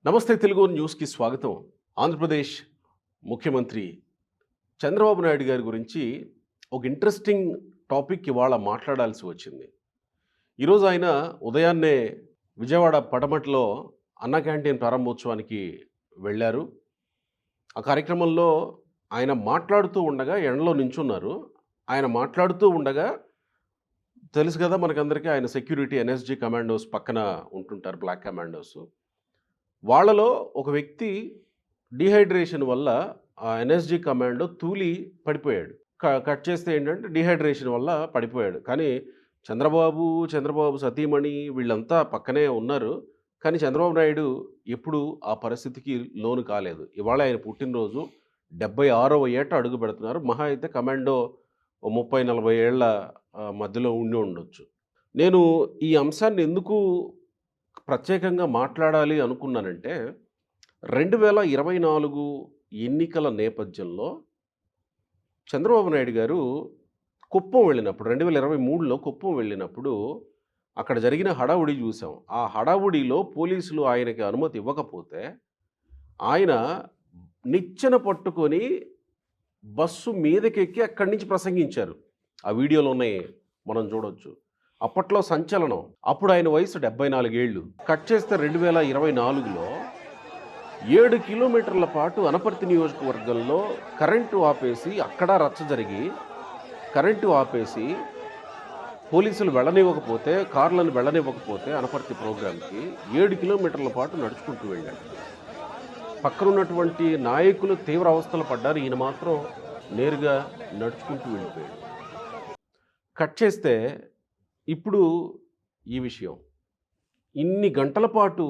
నమస్తే తెలుగు న్యూస్కి స్వాగతం. ఆంధ్రప్రదేశ్ ముఖ్యమంత్రి చంద్రబాబు నాయుడు గారి గురించి ఒక ఇంట్రెస్టింగ్ టాపిక్ ఇవాళ మాట్లాడాల్సి వచ్చింది. ఈరోజు ఆయన ఉదయాన్నే విజయవాడ పడమట్లో అన్నా క్యాంటీన్ ప్రారంభోత్సవానికి వెళ్ళారు. ఆ కార్యక్రమంలో ఆయన మాట్లాడుతూ ఉండగా ఎండలో నించున్నారు. ఆయన మాట్లాడుతూ ఉండగా తెలుసు కదా మనకందరికీ, ఆయన సెక్యూరిటీ ఎన్ఎస్జీ కమాండోస్ పక్కన ఉంటుంటారు, బ్లాక్ కమాండోస్. వాళ్ళలో ఒక వ్యక్తి డీహైడ్రేషన్ వల్ల ఆ ఎన్ఎస్జీ కమాండో తూలి పడిపోయాడు. కట్ చేస్తే ఏంటంటే డీహైడ్రేషన్ వల్ల పడిపోయాడు. కానీ చంద్రబాబు సతీమణి వీళ్ళంతా పక్కనే ఉన్నారు. కానీ చంద్రబాబు నాయుడు ఎప్పుడు ఆ పరిస్థితికి లోను కాలేదు. ఇవాళ ఆయన పుట్టినరోజు 76వ ఏట అడుగు పెడుతున్నారు. మహా అయితే కమాండో 30-40 ఏళ్ల మధ్యలో ఉండి ఉండొచ్చు. నేను ఈ అంశాన్ని ఎందుకు ప్రత్యేకంగా మాట్లాడాలి అనుకున్నానంటే 2024 ఎన్నికల నేపథ్యంలో చంద్రబాబు నాయుడు గారు కుప్పం వెళ్ళినప్పుడు 2023లో కుప్పం వెళ్ళినప్పుడు అక్కడ జరిగిన హడావుడి చూసాం. ఆ హడావుడిలో పోలీసులు ఆయనకి అనుమతి ఇవ్వకపోతే ఆయన నిచ్చెన పట్టుకొని బస్సు మీదకెక్కి అక్కడి నుంచి ప్రసంగించారు. ఆ వీడియోలో ఉన్నాయి, మనం చూడొచ్చు. అప్పట్లో సంచలనం. అప్పుడు ఆయన వయసు 74 ఏళ్ళు. కట్ చేస్తే 2024లో 7 కిలోమీటర్ల పాటు అనపర్తి నియోజకవర్గంలో కరెంటు ఆపేసి, అక్కడ రచ్చ జరిగి కరెంటు ఆపేసి పోలీసులు వెళ్ళనివ్వకపోతే, కార్లను వెళ్ళనివ్వకపోతే అనపర్తి ప్రోగ్రాంకి 7 కిలోమీటర్ల పాటు నడుచుకుంటూ వెళ్ళాడు. పక్కనున్నటువంటి నాయకులు తీవ్ర అవస్థలు పడ్డారు. ఈయన మాత్రం నేరుగా నడుచుకుంటూ వెళ్ళిపోయాడు. కట్ చేస్తే ఇప్పుడు ఈ విషయం, ఇన్ని గంటల పాటు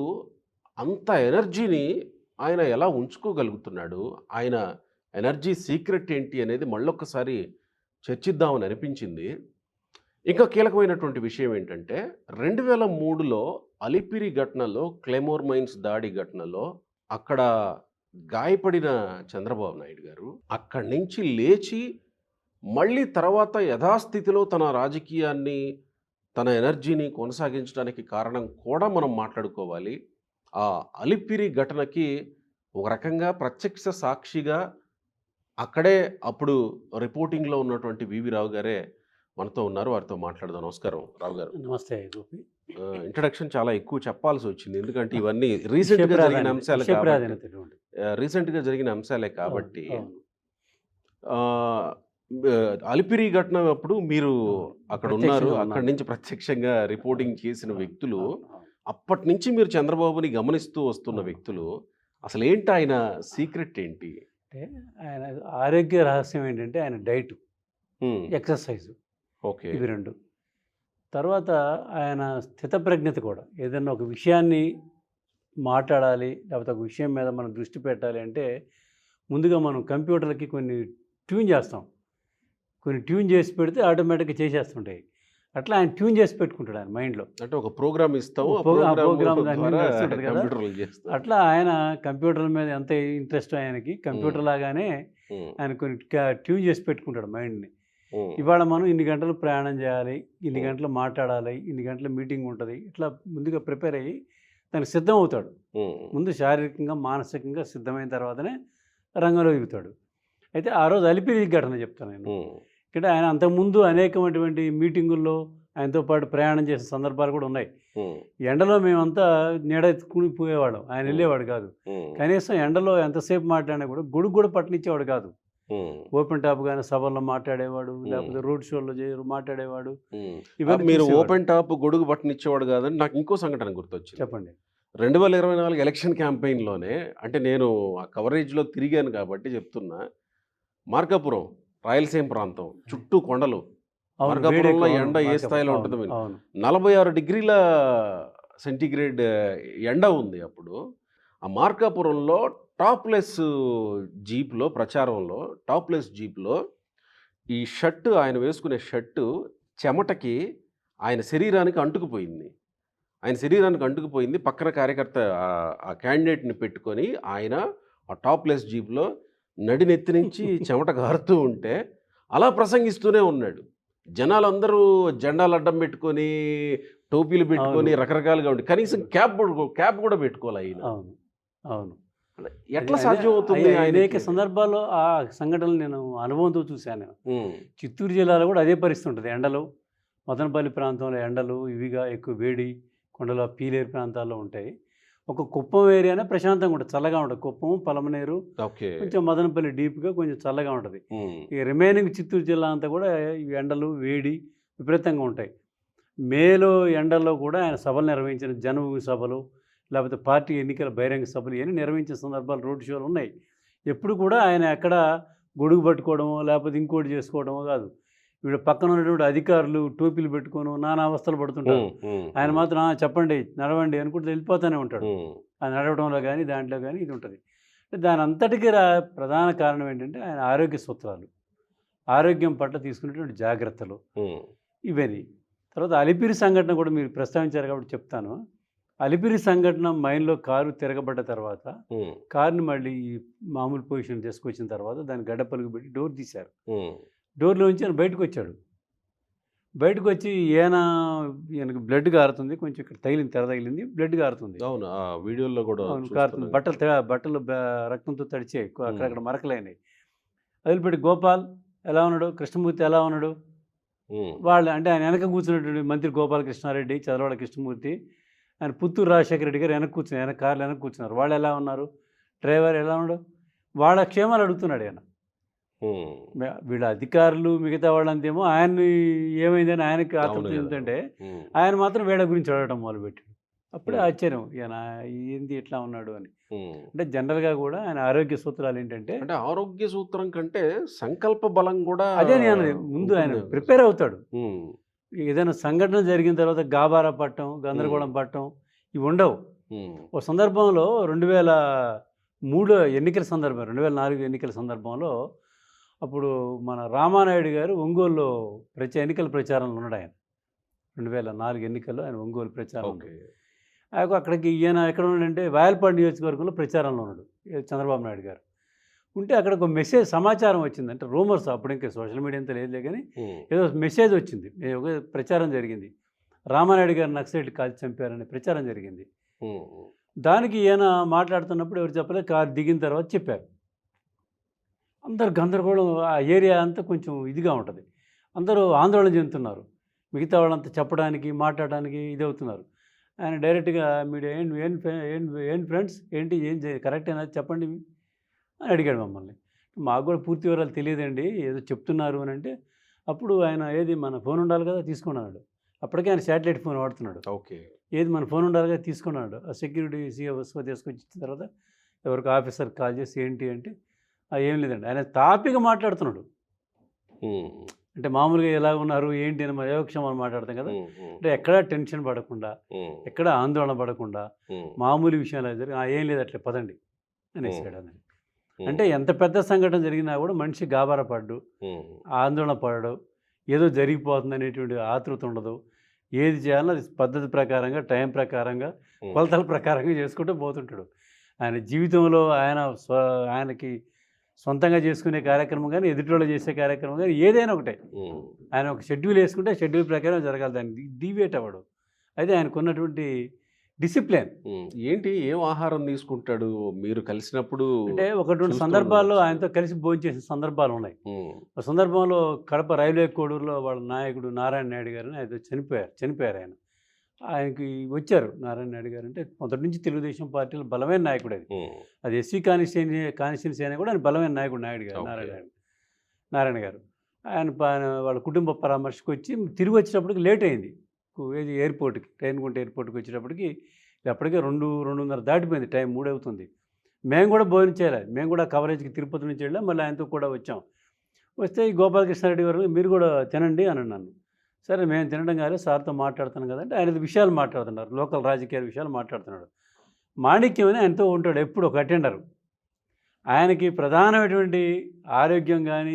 అంత ఎనర్జీని ఆయన ఎలా ఉంచుకోగలుగుతున్నాడు, ఆయన ఎనర్జీ సీక్రెట్ ఏంటి అనేది మళ్ళొక్కసారి చర్చిద్దామని అనిపించింది. ఇంకా కీలకమైనటువంటి విషయం ఏంటంటే 2003లో అలిపిరి ఘటనలో, క్లెమోర్ మైన్స్ దాడి ఘటనలో అక్కడ గాయపడిన చంద్రబాబు నాయుడు గారు అక్కడి నుంచి లేచి మళ్ళీ తర్వాత యథాస్థితిలో తన రాజకీయాన్ని, తన ఎనర్జీని కొనసాగించడానికి కారణం కూడా మనం మాట్లాడుకోవాలి. ఆ అలిపిరి ఘటనకి ఒక రకంగా ప్రత్యక్ష సాక్షిగా అక్కడే అప్పుడు రిపోర్టింగ్లో ఉన్నటువంటి వివి రావు గారే మనతో ఉన్నారు. వారితో మాట్లాడదాం. నమస్కారం రావు గారు. నమస్తే గోపి. ఇంట్రడక్షన్ చాలా ఎక్కువ చెప్పాల్సి వచ్చింది, ఎందుకంటే ఇవన్నీ రీసెంట్గా జరిగిన అంశాలే కాబట్టి. అలిపిరి ఘటన అప్పుడు మీరు అక్కడ ఉన్నారు. అక్కడి నుంచి ప్రత్యక్షంగా రిపోర్టింగ్ చేసిన వ్యక్తులు, అప్పటి నుంచి మీరు చంద్రబాబుని గమనిస్తూ వస్తున్న వ్యక్తులు. అసలు ఏంటి ఆయన సీక్రెట్ ఏంటి? అంటే ఆయన ఆరోగ్య రహస్యం ఏంటంటే ఆయన డైట్, ఎక్సర్సైజ్, ఓకే, ఇవి రెండు. తర్వాత ఆయన స్థితప్రజ్ఞత కూడా. ఏదైనా ఒక విషయాన్ని మాట్లాడాలి, లేకపోతే ఒక విషయం మీద మనం దృష్టి పెట్టాలి అంటే ముందుగా మనం కంప్యూటర్కి కొన్ని ట్యూన్ చేస్తాం. కొన్ని ట్యూన్ చేసి పెడితే ఆటోమేటిక్గా చేసేస్తుంటాయి. అట్లా ఆయన ట్యూన్ చేసి పెట్టుకుంటాడు ఆయన మైండ్లో. అంటే ఒక ప్రోగ్రామ్ ఇస్తాము, అట్లా ఆయన కంప్యూటర్ మీద ఎంత ఇంట్రెస్ట్ ఆయనకి, కంప్యూటర్ లాగానే ఆయన కొన్ని ట్యూన్ చేసి పెట్టుకుంటాడు మైండ్ని. ఇవాళ మనం ఇన్ని గంటలు ప్రయాణం చేయాలి, ఇన్ని గంటలు మాట్లాడాలి, ఇన్ని గంటల మీటింగ్ ఉంటుంది, ఇట్లా ముందుగా ప్రిపేర్ అయ్యి దానికి సిద్ధం అవుతాడు. ముందు శారీరకంగా మానసికంగా సిద్ధమైన తర్వాతనే రంగంలో దిగుతాడు. అయితే ఆ రోజు అలిపిరి ఘటన చెప్తాను నేను. ఇక్కడ ఆయన అంతకుముందు అనేకమైనటువంటి మీటింగుల్లో ఆయనతో పాటు ప్రయాణం చేసే సందర్భాలు కూడా ఉన్నాయి. ఎండలో మేమంతా నీడ ఎత్తుకుని పోయేవాళ్ళం, ఆయన వెళ్ళేవాడు కాదు. కనీసం ఎండలో ఎంతసేపు మాట్లాడినా కూడా గొడుగు కూడా పట్టనిచ్చేవాడు కాదు. ఓపెన్ టాప్ గానే సభల్లో మాట్లాడేవాడు, లేకపోతే రోడ్ షోలో మాట్లాడేవాడు. ఇవన్నీ మీరు ఓపెన్ టాప్ గొడుగు బట్టనిచ్చేవాడు కాదని నాకు ఇంకో సంఘటన గుర్తొచ్చింది. చెప్పండి. 2024 ఎలక్షన్ క్యాంపెయిన్లోనే, అంటే నేను ఆ కవరేజ్లో తిరిగాను కాబట్టి చెప్తున్నా, మార్కాపురం రాయలసీమ ప్రాంతం చుట్టూ కొండలు, మార్కాపురంలో ఎండ ఏ స్థాయిలో ఉంటుంది, 46 డిగ్రీల సెంటీగ్రేడ్ ఎండ ఉంది అప్పుడు. ఆ మార్కాపురంలో టాప్లెస్ జీప్లో, ప్రచారంలో టాప్లెస్ జీప్లో ఈ షర్టు, ఆయన వేసుకునే షర్టు చెమటకి ఆయన శరీరానికి అంటుకుపోయింది. పక్కన కార్యకర్త ఆ క్యాండిడేట్ని పెట్టుకొని ఆయన ఆ టాప్లెస్ జీప్లో నడినెత్తి నుంచి చెమట కారుతూ ఉంటే అలా ప్రసంగిస్తూనే ఉన్నాడు. జనాలందరూ జెండాలు అడ్డం పెట్టుకొని, టోపీలు పెట్టుకొని రకరకాలుగా ఉండి, కనీసం క్యాప్ కూడా పెట్టుకోవాలి ఆయన. అవును. ఎట్లా సాధ్యం అవుతుంది అనేక ఆయనకి? సందర్భాల్లో ఆ సంఘటనలు నేను అనుభవంతో చూశాను నేను. ఉమ్, చిత్తూరు జిల్లాలో కూడా అదే పరిస్థితి ఉంటుంది. ఎండలు, మదనపల్లి ప్రాంతంలో ఎండలు ఇవిగా ఎక్కువ వేడి, కొండల పీలేరు ప్రాంతాల్లో ఉంటాయి. ఒక కుప్పం ఏరియానే ప్రశాంతంగా ఉంటుంది, చల్లగా ఉంటుంది. కుప్పం, పలమనేరు, ఓకే. కొంచెం మదనపల్లి డీప్‌గా కొంచెం చల్లగా ఉంటది. ఉమ్, ఈ రిమైనింగ్ చిత్తూరు జిల్లా అంతా కూడా ఈ ఎండలు, వేడి విపరీతంగా ఉంటాయి. మేలో ఎండల్లో కూడా ఆయన సభలు నిర్వహించిన జనభూమి సభలు, లేకపోతే పార్టీ ఎన్నికల బహిరంగ సభలు ఇవన్నీ నిర్వహించిన సందర్భాలు, రోడ్ షోలు ఉన్నాయి. ఎప్పుడు కూడా ఆయన ఎక్కడ గొడుగు పట్టుకోవడమో, లేకపోతే ఇంకోటి చేసుకోవడమో కాదు. వీడు పక్కన ఉన్నటువంటి అధికారులు టోపీలు పెట్టుకోను నానా అవస్థలు పడుతుంటారు. ఉమ్, ఉమ్, ఆయన మాత్రం చెప్పండి, నడవండి అనుకుంటూ వెళ్ళిపోతూనే ఉంటాడు. ఉమ్, ఆ నడవడంలో కానీ, దాంట్లో కానీ ఇది ఉంటుంది. దాని అంతటికీ ప్రధాన కారణం ఏంటంటే ఆయన ఆరోగ్య సూత్రాలు, ఆరోగ్యం పట్ల తీసుకునేటువంటి జాగ్రత్తలు ఉమ్, ఇవన్నీ. తర్వాత అలిపిరి సంఘటన కూడా మీరు ప్రస్తావించారు కాబట్టి చెప్తాను. అలిపిరి సంఘటన మైన్‌లో కారు తిరగబడ్డ తర్వాత, ఉమ్, కారుని మళ్ళీ మామూలు పొజిషన్ తీసుకొచ్చిన తర్వాత దాన్ని గడ్డ పలుగు పెట్టి డోర్ తీశారు. ఉమ్, డోర్‌లోంచి ఆయన బయటకొచ్చాడు. బయటకొచ్చి ఈయనకి బ్లడ్ కారుతుంది. కొంచెం ఇక్కడ తగిలింది, తెర తగిలింది. బ్లడ్ కారుతుంది. అవును. ఆ వీడియోలో కూడా అవును, కారుతుంది. చూస్తున్నాను. బట్టలు రక్తంతో తడిచాయి. అక్కడక్కడ మరకలైనాయి. వదిలిపెట్టి గోపాల్ ఎలా ఉన్నాడు? కృష్ణమూర్తి ఎలా ఉన్నాడు? ఉమ్, వాళ్ళు అంటే ఆయన వెనక కూర్చున్నటువంటి మంత్రి గోపాలకృష్ణారెడ్డి, చదలవాడ కృష్ణమూర్తి, ఆయన పుత్తూరు రాజశేఖర రెడ్డి గారు వెనక కార్లు వెనక కూర్చున్నారు. వాళ్ళు ఎలా ఉన్నారు? డ్రైవర్ ఎలా ఉన్నాడు? వాళ్ళ క్షేమాలు అడుగుతున్నాడు ఆయన. ఉమ్, వీళ్ళ అధికారులు మిగతా వాళ్ళంతేమో ఆయన్ని ఏమైందని ఆయనకి అవును ఆతృత కదా. ఏంటంటే, ఉమ్, ఆయన మాత్రం వీళ్ళ గురించి అడగడం మొదలుపెట్టాడు. అప్పుడే ఉమ్, ఆశ్చర్యం, ఈయన ఏంది ఇట్లా ఉన్నాడు అని. ఉమ్. అంటే జనరల్‌గా కూడా ఆయన ఆరోగ్య సూత్రాలు ఏంటంటే, అంటే ఆరోగ్య సూత్రం కంటే సంకల్ప బలం కూడా అదే నేను అన్నది. ముందు ఆయన ఉంటుంది. ప్రిపేర్ అవుతాడు. ఉమ్, ఏదైనా సంఘటన జరిగిన తర్వాత గాబరా పడటం, గందరగోళం పడటం ఇవి ఉండవు. ఉమ్, ఓ సందర్భంలో 2003 ఎన్నికల సందర్భం, 2004 ఎన్నికల సందర్భంలో అప్పుడు మన రామానాయుడు గారు ఒంగోలులో ఎన్నికల ప్రచారంలో ఉన్నాడు ఆయన. 2004 ఎన్నికల్లో ఆయన ఒంగోలు ప్రచారం ఉంది. ఓకే. అక్కడికి ఈయన ఎక్కడ ఉన్నాడంటే వాయలపాడు నియోజకవర్గంలో ప్రచారంలో ఉన్నాడు చంద్రబాబు నాయుడు గారు. ఉంటే అక్కడ ఒక మెసేజ్ సమాచారం వచ్చింది. అంటే రూమర్స్, అప్పుడు ఇంకా సోషల్ మీడియా అంతా లేదులే కానీ ఉమ్, ఏదో మెసేజ్ వచ్చింది. ఒక ప్రచారం జరిగింది. రామానాయుడు గారు నక్సలైట్లు కాల్చి చంపారనే ప్రచారం జరిగింది. ఉమ్, దానికి ఈయన మాట్లాడుతున్నప్పుడు ఎవరు చెప్పలేదు. కారు దిగిన తర్వాత చెప్పారు. అందరు గందరగోళం, ఆ ఏరియా అంతా కొంచెం ఇదిగా ఉంటుంది. అందరూ ఆందోళన చెందుతున్నారు. మిగతా వాళ్ళంతా చెప్పడానికి, మాట్లాడడానికి ఇదవుతున్నారు. ఆయన డైరెక్ట్‌గా మీడియా ఏం ఏం ఏం ఏం ఫ్రెండ్స్ ఏంటి ఏం కరెక్టేనా చెప్పండి అని అడిగాడు మమ్మల్ని. మాకు కూడా పూర్తి వివరాలు తెలియదండి, ఏదో చెప్తున్నారు అని అంటే, అప్పుడు ఆయన ఏది మన ఫోన్ ఉండాలి కదా తీసుకోండి అన్నాడు. అప్పటికే ఆయన శాటిలైట్ ఫోన్ వాడుతున్నాడు. ఓకే. ఏది మన ఫోన్ ఉండాలి కదా తీసుకోండి అన్నాడు. ఆ సెక్యూరిటీ సీఎస్ఓ తీసుకొచ్చి ఇచ్చిన తర్వాత ఎవరికో ఆఫీసర్‌కి కాల్ చేసి ఏంటి అంటే, ఏం లేదండి. ఆయన తాపిగా మాట్లాడుతున్నాడు. ఉమ్, అంటే మామూలుగా ఎలా ఉన్నారు ఏంటి అని మన యోగక్షేమాలు మాట్లాడతాం కదా. ఉమ్, ఉమ్, అంటే ఎక్కడా టెన్షన్ పడకుండా, ఉమ్, ఎక్కడ ఆందోళన పడకుండా, ఉమ్, మామూలు విషయాలు జరిగి ఏం లేదు అట్లే పదండి అనేసాడు అని. ఉమ్, అంటే ఎంత పెద్ద సంఘటన జరిగినా కూడా మనిషి గాబరా పడ్డు, ఉమ్, ఆందోళన పడడు, ఏదో జరిగిపోతుంది అనేటువంటి ఆతృత ఉండదు. ఏది చేయాలో అది పద్ధతి ప్రకారంగా, టైం ప్రకారంగా, కొలతల ప్రకారంగా చేసుకుంటూ పోతుంటాడు. ఆయన జీవితంలో ఆయనకి సొంతంగా చేసుకునే కార్యక్రమం కానీ, ఎదుటోళ్ళు చేసే కార్యక్రమం కానీ ఏదైనా ఒకటే. ఉమ్, ఆయన ఒక షెడ్యూల్ వేసుకుంటే షెడ్యూల్ ప్రకారం జరగాలి, దాన్ని డీవియేట్ అవ్వడు. అయితే ఆయనకున్నటువంటి డిసిప్లిన్. ఏంటి ఏం ఆహారం తీసుకుంటాడు మీరు కలిసినప్పుడు? అంటే ఒకటి రెండు చూస్తూ సందర్భాల్లో ఉండొచ్చు. ఆయనతో కలిసి భోంచేసిన సందర్భాలు ఉన్నాయి. ఉమ్, ఒక సందర్భంలో కడప రైల్వే కోడూరులో వాళ్ళ నాయకుడు నారాయణ నాయుడు గారిని ఆయన చనిపోయారు ఆయన. ఆయనకి వచ్చారు నారాయణ నాయుడు గారు. అంటే మొదటి నుంచి తెలుగుదేశం పార్టీలో బలమైన నాయకుడు అది. ఉమ్, అది ఎస్సీ కాన్స్టిట్యున్సీ అయినా కూడా ఆయన బలమైన నాయకుడు నాయుడు గారు, ఓకే. నారాయణ గారు. ఆయన వాళ్ళ కుటుంబ పరామర్శకు వచ్చి తిరిగి వచ్చేటప్పటికి లేట్ అయింది. ఏది ఎయిర్పోర్ట్కి, రేణిగుంట ఎయిర్పోర్ట్కి వచ్చేటప్పటికి అప్పటికే 2:30 దాటిపోయింది, టైం 3 అవుతుంది. మేము కూడా భోజనం చేయలేదు. మేము కూడా కవరేజ్కి తిరుపతి నుంచి వెళ్ళాం, మళ్ళీ ఆయనతో కూడా వచ్చాం. వస్తే ఈ గోపాలకృష్ణారెడ్డి గారు మీరు కూడా తినండి అని అన్నాను. సరే మేము తినడం కాదు, సార్తో మాట్లాడుతున్నాం కదంటే ఆయన విషయాలు మాట్లాడుతున్నారు, లోకల్ రాజకీయ విషయాలు మాట్లాడుతున్నాడు. మాణిక్యం అని ఆయనతో ఉంటాడు ఎప్పుడు, ఒక అటెండరు. ఆయనకి ప్రధానమైనటువంటి ఆరోగ్యం కానీ,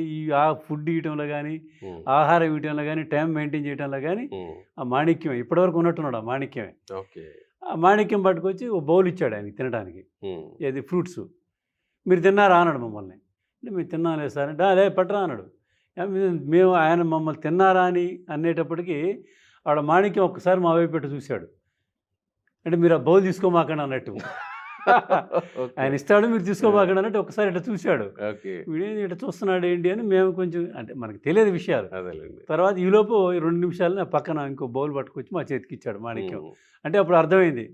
ఫుడ్ ఇవ్వటంలో కానీ, ఉమ్, ఆహారం ఇవ్వటంలో కానీ, టైం మెయింటైన్ చేయడంలో కానీ ఉమ్, ఆ మాణిక్యం ఇప్పటివరకు ఉన్నట్టున్నాడు. ఆ మాణిక్యమే. ఓకే. ఆ మాణిక్యం పట్టుకొచ్చి ఓ బౌల్ ఇచ్చాడు ఆయనకి తినడానికి, ఉమ్, ఏది ఫ్రూట్స్. మీరు తిన్నారా అన్నాడు మమ్మల్ని. అంటే మేము తిన్నాం లేదు సార్ అంటే లే పట్టరా అన్నాడు. మేము ఆయన మమ్మల్ని తిన్నారా అని అనేటప్పటికీ ఆడ మాణిక్యం ఒక్కసారి మా వైపు పెట్టి చూశాడు. అంటే మీరు ఆ బౌల్ తీసుకోమాకండి అన్నట్టు. ఆయన ఇస్తాడు మీరు తీసుకోబాకండి అన్నట్టు ఒకసారి ఇట్లా చూశాడు. ఓకే. వీడేంటి ఇట్లా చూస్తున్నాడు ఏంటి అని మేము కొంచెం అంటే మనకు తెలియదు విషయాలు. అదేలేండి. తర్వాత ఈలోపు 2 నిమిషాలు నా పక్కన ఇంకో బౌల్ పట్టుకొచ్చి మా చేతికి ఇచ్చాడు మాణిక్యం. అంటే అప్పుడు అర్థమైంది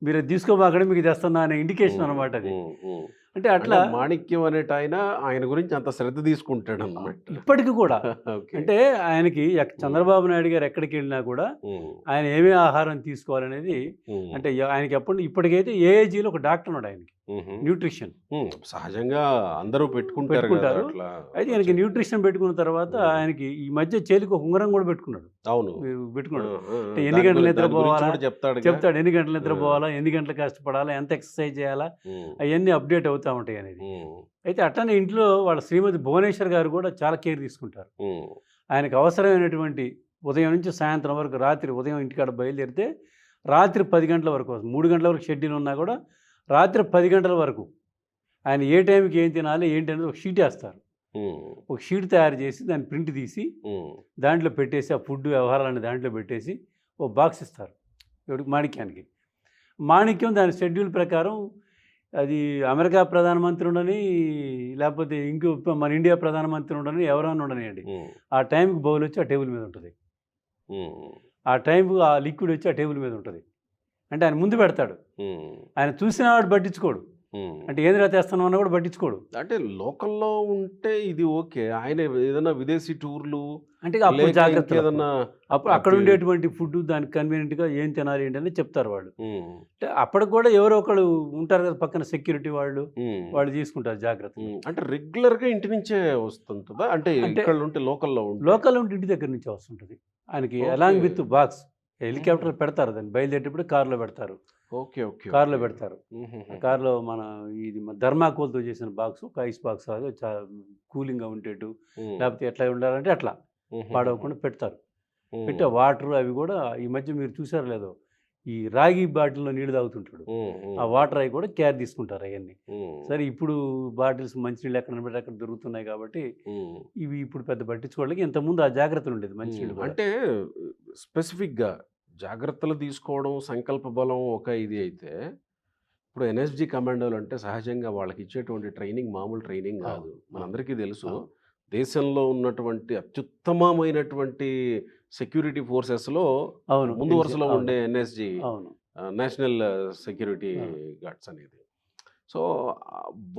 మీరు అది తీసుకోబాకండి మీకు తెస్తున్నా అనే ఇండికేషన్ అనమాట అది. అంటే అట్లా మాణిక్యం అనేట ఆయన గురించి అంత శ్రద్ధ తీసుకుంటాడు అన్నమాట. ఇప్పటికి కూడా ఓకే. అంటే ఆయనకి చంద్రబాబు నాయుడు గారు ఎక్కడికి వెళ్ళినా కూడా ఆయన ఏమేమి ఆహారం తీసుకోవాలనేది అంటే ఆయనకి ఇప్పటికైతే ఏఏజీలో ఒక డాక్టర్ ఉన్నాడు ఆయనకి న్యూట్రిషన్. సహజంగా అందరూ పెట్టుకుంటారు. పెట్టుకుంటారు. అయితే ఆయనకి న్యూట్రిషన్ పెట్టుకున్న తర్వాత ఆయనకి ఈ మధ్య చేతికి ఒక ఉంగరం కూడా పెట్టుకున్నాడు. అవును, పెట్టుకున్నాడు. అంటే ఎన్ని గంటలు నిద్రపోవాలా చెప్తాడు, ఎన్ని గంటలు నిద్రపోవాలా, ఎన్ని గంటలు కష్టపడాలా, ఎంత ఎక్సర్సైజ్ చేయాలా, అవన్నీ అప్డేట్ అవుతూ ఉంటాయి అనేది. అయితే అట్లనే ఇంట్లో వాళ్ళ శ్రీమతి భువనేశ్వర్ గారు కూడా చాలా కేర్ తీసుకుంటారు. ఆయనకు అవసరమైనటువంటి ఉదయం నుంచి సాయంత్రం వరకు, రాత్రి ఉదయం ఇంటికాడ బయలుదేరితే రాత్రి 10 గంటల వరకు, 3 గంటల వరకు షెడ్యూల్ ఉన్నా కూడా రాత్రి 10 గంటల వరకు ఆయన ఏ టైంకి ఏం తినాలి ఏంటి అనేది ఒక షీట్ వేస్తారు. ఒక షీట్ తయారు చేసి దాన్ని ప్రింట్ తీసి దాంట్లో పెట్టేసి ఆ ఫుడ్ వ్యవహారాన్ని దాంట్లో పెట్టేసి ఓ బాక్స్ ఇస్తారు ఎవరికి, మాణిక్యానికి. మాణిక్యం దాని షెడ్యూల్ ప్రకారం అది అమెరికా ప్రధానమంత్రి ఉండని లేకపోతే ఇంకో మన ఇండియా ప్రధానమంత్రి ఉండని ఎవరైనా ఉండనియండి, ఆ టైంకి బౌల్ వచ్చి ఆ టేబుల్ మీద ఉంటుంది. ఆ టైంకి ఆ లిక్విడ్ వచ్చి ఆ టేబుల్ మీద ఉంటుంది. అంటే ఆయన ముందు పెడతాడు. ఆయన చూసిన వాడు పట్టించుకోడు. అంటే ఏందిరా తెస్తాను అన్న కూడా పట్టించుకోడు. అంటే లోకల్లో ఉంటే ఇది ఓకే. ఆయన ఏదైనా విదేశీ టూర్లు అంటే అప్పుడు జాగ్రత్త, ఏదన్నా అప్పుడు అక్కడ ఉండేటువంటి ఫుడ్ దానికి కన్వీనియంట్గా ఏం తినాలి ఏంటి అని చెప్తారు వాళ్ళు. అంటే అప్పటికి కూడా ఎవరో ఒకళ్ళు ఉంటారు కదా పక్కన సెక్యూరిటీ వాళ్ళు తీసుకుంటారు జాగ్రత్త. అంటే రెగ్యులర్గా ఇంటి నుంచే వస్తుంటుందా? అంటే ఇక్కడ ఉంటే లోకల్లో ఉంటే ఇంటి దగ్గర నుంచే వస్తుంటుంది ఆయనకి, అలాంగ్ విత్ బాక్స్. హెలికాప్టర్ పెడతారు, దాన్ని బయలుదేరేటప్పుడు కారులో పెడతారు. ఓకే ఓకే, కారులో పెడతారు. కారులో మన ఇది ధర్మాకోల్తో చేసిన బాక్స్, ఒక ఐస్ బాక్స్ లాగా చాలా కూలింగ్గా ఉండేటు, లేకపోతే ఎట్లా ఉండాలంటే అట్లా పాడవకుండా పెడతారు. పెట్టే వాటర్ అవి కూడా ఈ మధ్య మీరు చూసారో లేదో, ఈ రాగి బాటిల్లో నీళ్ళు తాగుతుంటాడు, ఆ వాటర్ అవి కూడా కేర్ తీసుకుంటారు అవన్నీ. సరే ఇప్పుడు బాటిల్స్ మంచినీళ్ళు ఎక్కడ దొరుకుతున్నాయి కాబట్టి ఇవి ఇప్పుడు పెద్ద పట్టించుకోవడానికి ఇంతకుముందు ఆ జాగ్రత్తలు ఉండేది. మంచినీళ్ళు అంటే స్పెసిఫిక్గా జాగ్రత్తలు తీసుకోవడం, సంకల్ప బలం ఒక ఇది అయితే, ఇప్పుడు ఎన్ఎస్జి కమాండోలు అంటే సహజంగా వాళ్ళకి ఇచ్చేటువంటి ట్రైనింగ్ మామూలు ట్రైనింగ్ కాదు. మనందరికీ తెలుసు, దేశంలో ఉన్నటువంటి అత్యుత్తమమైనటువంటి సెక్యూరిటీ ఫోర్సెస్లో ముందు వరుసలో ఉండే ఎన్ఎస్జి, నేషనల్ సెక్యూరిటీ గార్డ్స్ అనేది. సో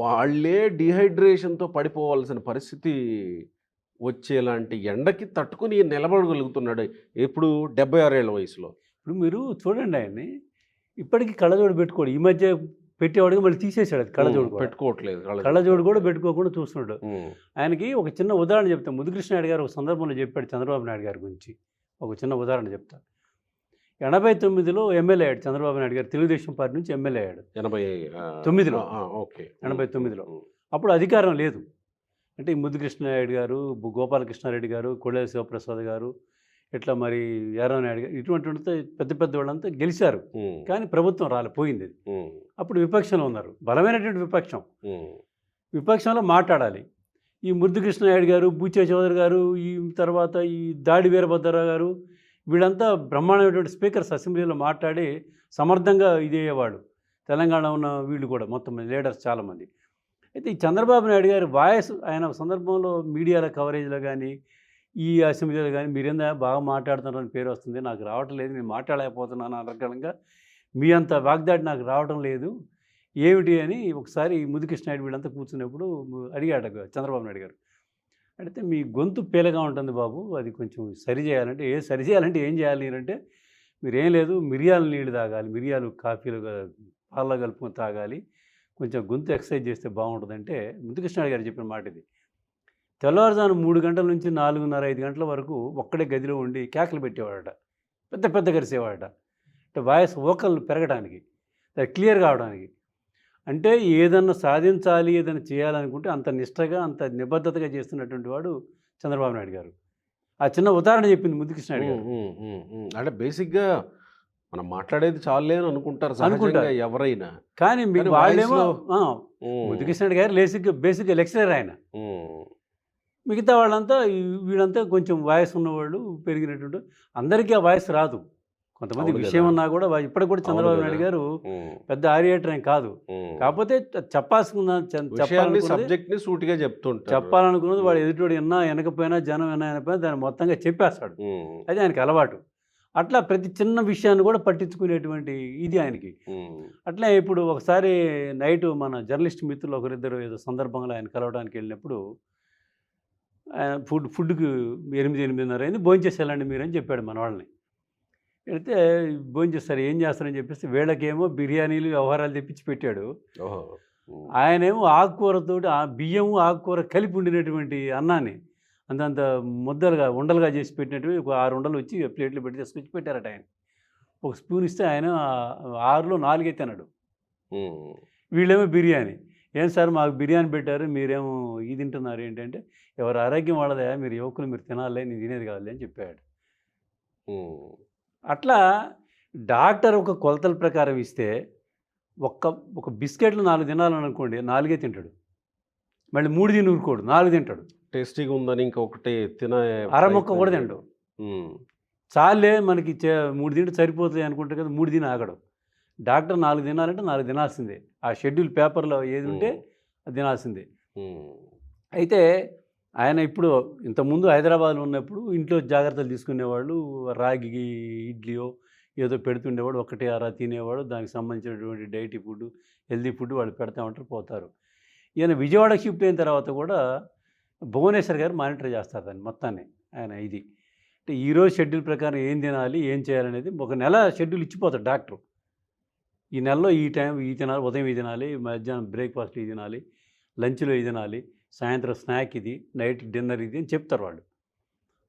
వాళ్ళే డిహైడ్రేషన్తో పడిపోవాల్సిన పరిస్థితి వచ్చేలాంటి ఎండకి తట్టుకుని నిలబడగలుగుతున్నాడు ఎప్పుడు 76 ఏళ్ల వయసులో. ఇప్పుడు మీరు చూడండి ఆయన్ని, ఇప్పటికీ కళ్ళజోడు పెట్టుకోడు. ఈ మధ్య పెట్టేవాడికి మళ్ళీ తీసేసాడు, అది కళ్ళజోడు పెట్టుకోవట్లేదు, కళ్ళజోడు కూడా పెట్టుకోకుండా చూస్తున్నాడు. ఆయనకి ఒక చిన్న ఉదాహరణ చెప్తాను. ముద్దుకృష్ణ నాయుడు గారు ఒక సందర్భంలో చెప్పాడు చంద్రబాబు నాయుడు గారి గురించి. ఒక చిన్న ఉదాహరణ చెప్తాను. 89లో ఎమ్మెల్యే అయ్యాడు చంద్రబాబు నాయుడు గారు, తెలుగుదేశం పార్టీ నుంచి ఎమ్మెల్యే అయ్యాడు 89లో. 89లో అప్పుడు అధికారం లేదు. అంటే ఈ ముద్దుకృష్ణ నాయుడు గారు, గోపాలకృష్ణారెడ్డి గారు, కొల్లేరు శివప్రసాద్ గారు, ఇట్లా మరి యాదవ్ నాయుడు గారు, ఇటువంటి పెద్ద వాళ్ళంతా గెలిచారు. కానీ ప్రభుత్వం పోయింది. అప్పుడు విపక్షంలో ఉన్నారు, బలమైనటువంటి విపక్షం. విపక్షంలో మాట్లాడాలి. ఈ ముద్దుకృష్ణ నాయుడు గారు, బూచే చౌదరి గారు, ఈ తర్వాత ఈ దాడి వీరభద్రరావు గారు, వీళ్ళంతా బ్రహ్మాండమైనటువంటి స్పీకర్స్, అసెంబ్లీలో మాట్లాడి సమర్థంగా ఇదేవాడు. తెలంగాణ ఉన్న వీళ్ళు కూడా మొత్తం లీడర్స్ చాలామంది. అయితే ఈ చంద్రబాబు నాయుడు గారి వాయిస్ ఆయన సందర్భంలో మీడియాల కవరేజ్లో కానీ ఈ అసెంబ్లీలో కానీ మీరేందా బాగా మాట్లాడుతున్నారని పేరు వస్తుంది, నాకు రావటం లేదు, నేను మాట్లాడలేకపోతున్నాను అనర్గళంగా, మీ అంత వాగ్దాడి నాకు రావటం లేదు ఏమిటి అని ఒకసారి ముద్దుకృష్ణ నాయుడు వీళ్ళంతా కూర్చున్నప్పుడు అడిగాడు చంద్రబాబు నాయుడు గారు. అడిగితే మీ గొంతు పేలగా ఉంటుంది బాబు, అది కొంచెం సరి చేయాలంటే ఏం చేయాలి అంటే, మీరేం లేదు, మిరియాల నీళ్ళు తాగాలి, మిరియాలు కాఫీలు పాలలో కలుపుకొని తాగాలి, కొంచెం గొంతు ఎక్సర్సైజ్ చేస్తే బాగుంటుందంటే ముద్దుకృష్ణ గారు చెప్పిన మాట ఇది. తెల్లవారుజాము 3 గంటల నుంచి 4:30-5 గంటల వరకు ఒక్కడే గదిలో ఉండి కేకలు పెట్టేవాడట, పెద్ద గరిసేవాడట. అంటే వాయిస్ వోకల్ పెరగడానికి, క్లియర్ కావడానికి. అంటే ఏదన్నా సాధించాలి, ఏదైనా చేయాలనుకుంటే అంత నిష్టగా, అంత నిబద్ధతగా చేస్తున్నటువంటి వాడు చంద్రబాబు నాయుడు గారు. ఆ చిన్న ఉదాహరణ చెప్పింది ముద్దుకృష్ణ నాయుడు గారు. అంటే బేసిక్గా మనం మాట్లాడేది చాలే అని అనుకుంటారు ఎవరైనా. కానీ వాళ్ళేమో ముద్దుకృష్ణ నాయుడు గారు బేసిక్గా లెక్చరర్ ఆయన. మిగతా వాళ్ళంతా వీళ్ళంతా కొంచెం వాయిస్ ఉన్నవాళ్ళు, పెరిగినటువంటి అందరికీ ఆ వాయిస్ రాదు. కొంతమంది అవును విషయం కదా. ఉన్నా కూడా ఇప్పటికి కూడా చంద్రబాబు అవును నాయుడు కదా. గారు ఉమ్, పెద్ద ఆరియేటర్ ఏం కాదు. ఉమ్. కాకపోతే విషయాన్ని చెప్పాలనుకున్నది సబ్జెక్ట్ ని సూటిగా చెప్తుంటారు. చెప్పాలనుకున్నది వాడు ఉమ్, ఎదుటివాడు విన్నా వినకపోయినా జనం విన్నా వినకపోయినా దాన్ని మొత్తంగా చెప్పేస్తాడు. ఉమ్, అది ఆయనకి అలవాటు. అట్లా ప్రతి చిన్న విషయాన్ని కూడా పట్టించుకునేటువంటి ఇది ఆయనకి. ఉమ్, అట్లే ఇప్పుడు ఒకసారి నైటు మన జర్నలిస్ట్ మిత్రులు ఒకరిద్దరు ఏదో సందర్భంగా ఆయన కలవడానికి వెళ్ళినప్పుడు ఆయన ఫుడ్‌కి 8, 8:30 అయింది. భోంచేసి వెళ్ళండి మీరని చెప్పాడు మన వాళ్ళని. వెళ్తే భోంచేస్తారు. ఏం చేస్తారని చెప్పేసి వీళ్ళకేమో బిర్యానీలు, వ్యవహారాలు తెప్పించి పెట్టాడు. ఓహో. ఉమ్, ఆయనేమో ఆకుకూరతోటి బియ్యము, ఆకుకూర కలిపి వండినటువంటి అన్నాన్ని అంతంత ముద్దలుగా, ఉండలుగా చేసి పెట్టినట్టువి ఒక 6 ఉండలు వచ్చి ప్లేట్‌లో పెట్టి తీసుకొచ్చి పెట్టారట ఆయన. ఒక స్పూన్ ఇస్తే ఆయన 6లో 4 తిన్నాడు. ఉమ్, వీళ్ళేమో బిర్యానీ. "ఏం సార్ మాకు బిర్యానీ పెట్టారు. మీరేమో ఇది తింటున్నారు ఏంటంటే, ఎవరి ఆరోగ్యం వాళ్ళదయ్యా. మీరు యువకులు మీరు తినాలిలే. నేను తినేది కాదులే" అని చెప్పాడు. ఉమ్, అట్లా డాక్టర్ ఒక కొలతల ప్రకారం ఇస్తే ఒక్క ఒక బిస్కెట్లు 4 తినాలనుకోండి 4 తింటాడు. మళ్ళీ 3 తిని ఊరుకోడు. 4 తింటాడు. టేస్టీగా ఉందని ఇంకొకటి తినే అరముక్క ప్రయత్నం కూడా చేయడం. తినడు. ఉమ్, చాలులే మనకి 3 తింటే సరిపోతాయి అనుకుంటారు కదా! 3 తిని ఆగడు. డాక్టర్ 4 తినాలంటే 4 తినాల్సిందే. ఆ షెడ్యూల్ పేపర్‌లో ఏది ఉంటే ఉమ్, అది తినాల్సిందే. ఉమ్, అయితే ఆయన ఇప్పుడు ఇంతకుముందు హైదరాబాద్‌లో ఉన్నప్పుడు ఇంట్లో జాగ్రత్తలు తీసుకునేవాళ్ళు. రాగి ఇడ్లీయో ఏదో పెడుతుండేవాడు. ఒకటి అరా తినేవాడు. దానికి సంబంధించినటువంటి డైటీ ఫుడ్, హెల్తీ ఫుడ్ వాళ్ళు పెడతా ఉంటారు పోతారు. ఈయన విజయవాడ షిఫ్ట్ అయిన తర్వాత కూడా భువనేశ్వర్ గారు మానిటర్ చేస్తారు దాన్ని మొత్తాన్ని. ఆయన ఇది. అంటే ఈరోజు షెడ్యూల్ ప్రకారం ఏం తినాలి, ఏం చేయాలనేది ఒక నెల షెడ్యూల్ ఇచ్చిపోతాడు డాక్టరు. ఈ నెలలో ఈ టైం ఇది తినాలి, ఉదయం ఇది తినాలి, మధ్యాహ్నం బ్రేక్‌ఫాస్ట్ ఇది తినాలి, లంచ్‌లో ఇది తినాలి, సాయంత్రం స్నాక్ ఇది, నైట్ డిన్నర్ ఇది అని చెప్తారు వాళ్ళు.